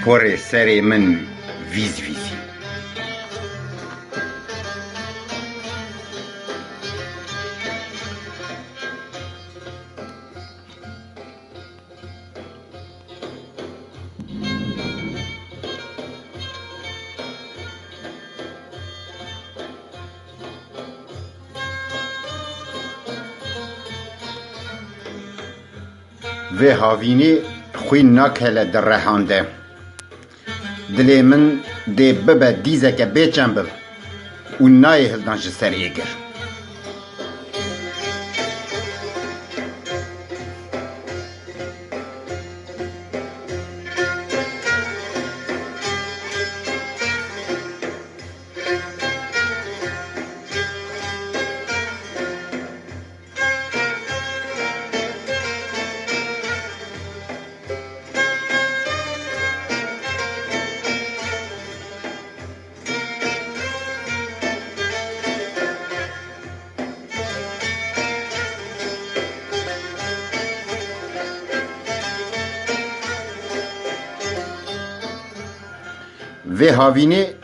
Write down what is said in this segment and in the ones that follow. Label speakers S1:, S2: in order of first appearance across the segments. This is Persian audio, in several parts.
S1: پر سر من ویز ویزی. و هاوینی خوی نکهل در رهانده دلی من دی ببه دیزه که بیچن بل و نای هلدان جسر ایگر و هاوینه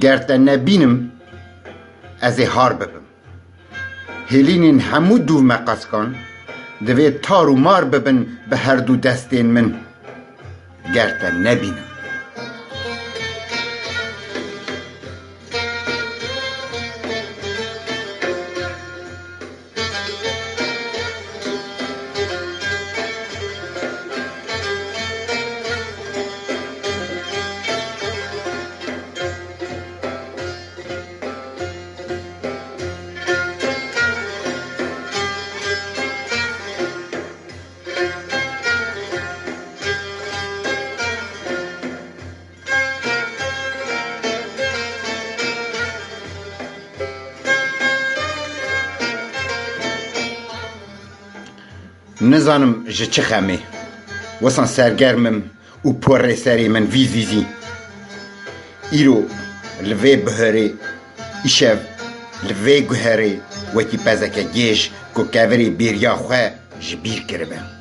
S1: گرت نبینم از هار ببم هلینین همو دو مقص کن دوی تار و مار ببن به هر دو دستین من گرت نبینم نزانم جه چه خمه وسان سرگرمم و پر سری من ویز ویزی ایرو لوی بهره ایشو لوی گوهره وکی پزک گیش که کوری بیریا خواه جبیر کربه